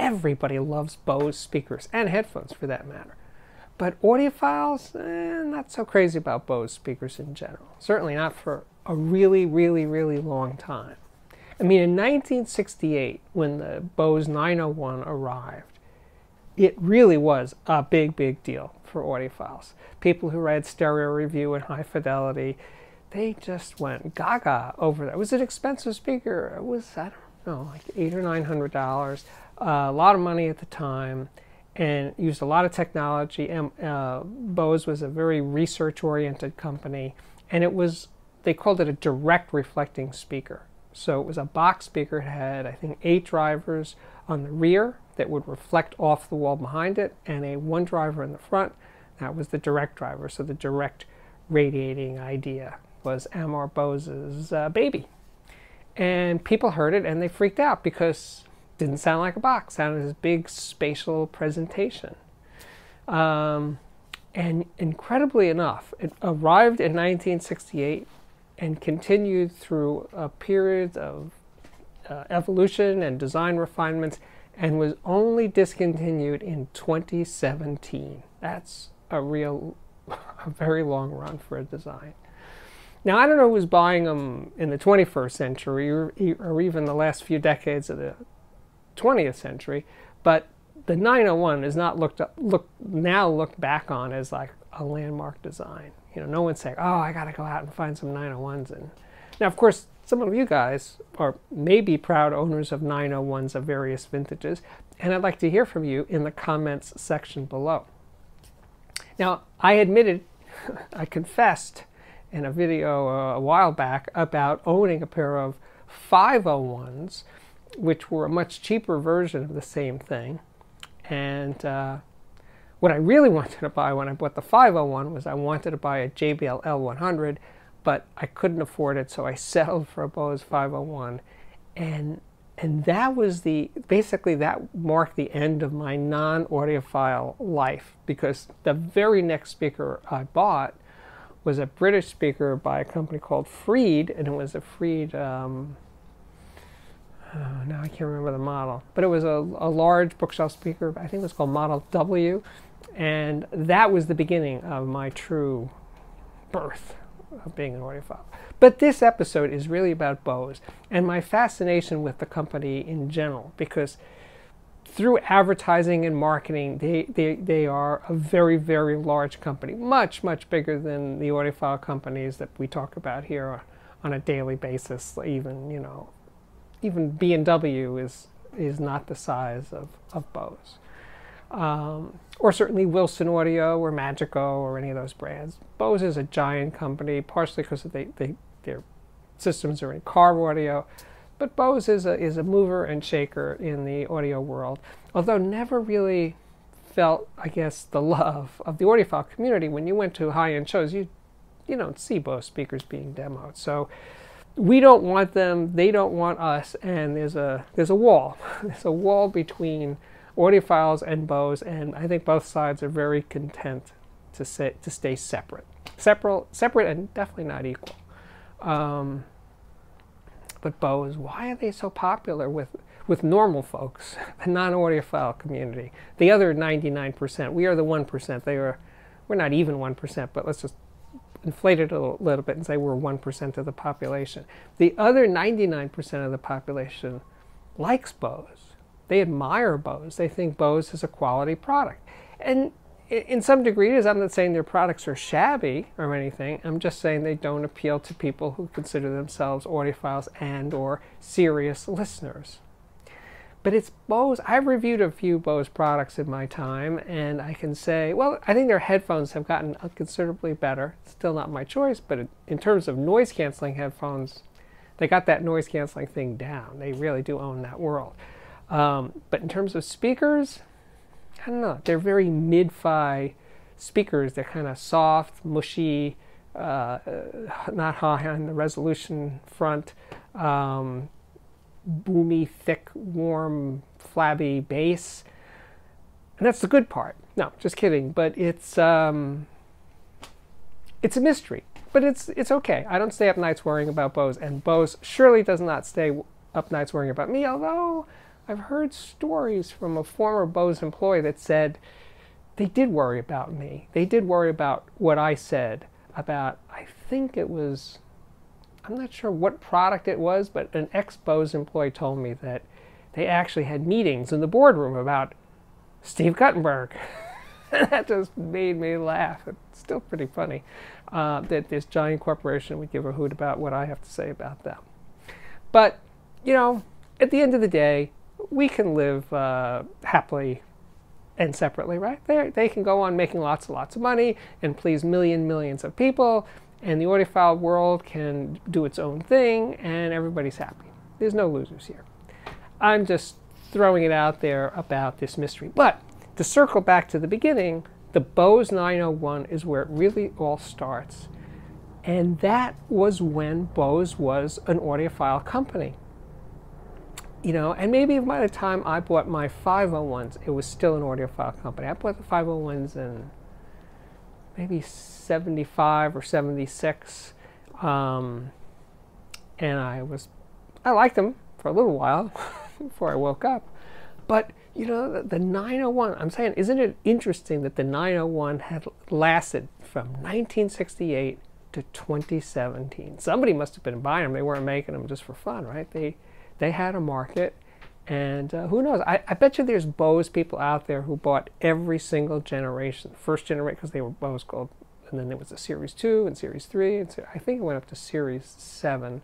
everybody loves Bose speakers, and headphones for that matter. But audiophiles, not so crazy about Bose speakers in general. Certainly not for a really, really, really long time. I mean, in 1968, when the Bose 901 arrived, it really was a big, big deal for audiophiles. People who read Stereo Review and High Fidelity, they just went gaga over that. It was an expensive speaker. It was, I don't know, like $800 or $900. A lot of money at the time, and used a lot of technology. And Bose was a very research-oriented company, and it was, they called it a direct reflecting speaker. So it was a box speaker. It had, I think, 8 drivers on the rear that would reflect off the wall behind it, and a 1 driver in the front. That was the direct driver. So the direct radiating idea was Amor Bose's baby. And people heard it and they freaked out because it didn't sound like a box. It sounded this big spatial presentation. And incredibly enough, it arrived in 1968 and continued through a period of evolution and design refinements, and was only discontinued in 2017. That's a very long run for a design. Now, I don't know who was buying them in the 21st century or even the last few decades of the 20th century, but the 901 is not now looked back on as like a landmark design. You know, no one's saying, oh, I got to go out and find some 901s. And now, of course, some of you guys are maybe proud owners of 901s of various vintages, and I'd like to hear from you in the comments section below. Now, I admitted, I confessed in a video a while back about owning a pair of 501s, which were a much cheaper version of the same thing. And what I really wanted to buy when I bought the 501 was I wanted to buy a JBL L100, but I couldn't afford it, so I settled for a Bose 501. And that was basically that marked the end of my non-audiophile life, because the very next speaker I bought was a British speaker by a company called Freed, and it was a Freed, now I can't remember the model, but it was a large bookshelf speaker. I think it was called Model W, and that was the beginning of my true birth of being an audiophile. But this episode is really about Bose and my fascination with the company in general, because through advertising and marketing, they are a very, very large company, much, much bigger than the audiophile companies that we talk about here on a daily basis. Even, you know, even B&W is not the size of Bose. Or certainly Wilson Audio or Magico or any of those brands. Bose is a giant company, partially because their systems are in car audio, but Bose is a mover and shaker in the audio world, although never really felt, I guess, the love of the audiophile community. When you went to high-end shows, you don't see Bose speakers being demoed. So we don't want them, they don't want us, and there's a wall. There's a wall between audiophiles and Bose, and I think both sides are very content to stay separate and definitely not equal. But Bose, why are they so popular with normal folks, the non-audiophile community? The other 99%, we are the 1%. We're not even 1%, but let's just inflate it a little bit and say we're 1% of the population. The other 99% of the population likes Bose. They admire Bose. They think Bose is a quality product. And in some degrees, I'm not saying their products are shabby or anything. I'm just saying they don't appeal to people who consider themselves audiophiles and or serious listeners. But it's Bose. I've reviewed a few Bose products in my time, and I can say, well, I think their headphones have gotten considerably better. Still not my choice, but in terms of noise-canceling headphones, they got that noise-canceling thing down. They really do own that world. But in terms of speakers, I don't know. They're very mid-fi speakers. They're kind of soft, mushy, not high on the resolution front, boomy, thick, warm, flabby bass. And that's the good part. No, just kidding. But it's a mystery. But it's okay. I don't stay up nights worrying about Bose, and Bose surely does not stay up nights worrying about me, although I've heard stories from a former Bose employee that said they did worry about me. They did worry about what I said about, I think it was, I'm not sure what product it was, but an ex-Bose employee told me that they actually had meetings in the boardroom about Steve Guttenberg. That just made me laugh. It's still pretty funny that this giant corporation would give a hoot about what I have to say about them. But, you know, at the end of the day, we can live happily and separately, right? They can go on making lots and lots of money and please millions of people, and the audiophile world can do its own thing, and everybody's happy. There's no losers here. I'm just throwing it out there about this mystery. But to circle back to the beginning, the Bose 901 is where it really all starts. And that was when Bose was an audiophile company. You know, and maybe by the time I bought my 501s, it was still an audiophile company. I bought the 501s in maybe 75 or 76. And I liked them for a little while before I woke up. But, you know, the 901, I'm saying, isn't it interesting that the 901 had lasted from 1968 to 2017? Somebody must have been buying them. They weren't making them just for fun, right? They had a market, and who knows? I bet you there's Bose people out there who bought every single generation. First generation, because they were Bose Gold, and then there was a Series 2 and Series 3, and I think it went up to Series 7,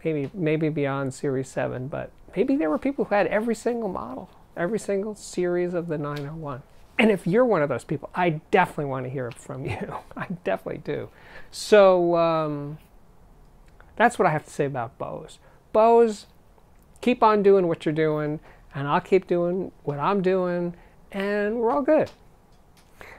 maybe beyond Series 7, but maybe there were people who had every single model, every single series of the 901. And if you're one of those people, I definitely want to hear from you. I definitely do. So that's what I have to say about Bose. Bose, keep on doing what you're doing, and I'll keep doing what I'm doing, and we're all good.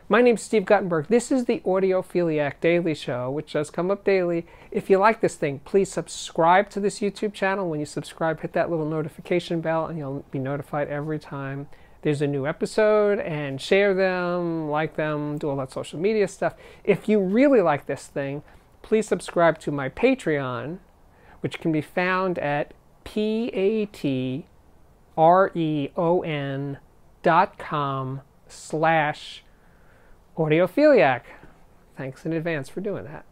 My name's Steve Guttenberg. This is the Audiophiliac Daily Show, which does come up daily. If you like this thing, please subscribe to this YouTube channel. When you subscribe, hit that little notification bell, and you'll be notified every time there's a new episode, and share them, like them, do all that social media stuff. If you really like this thing, please subscribe to my Patreon, which can be found at patreon.com/audiophiliac. Thanks in advance for doing that.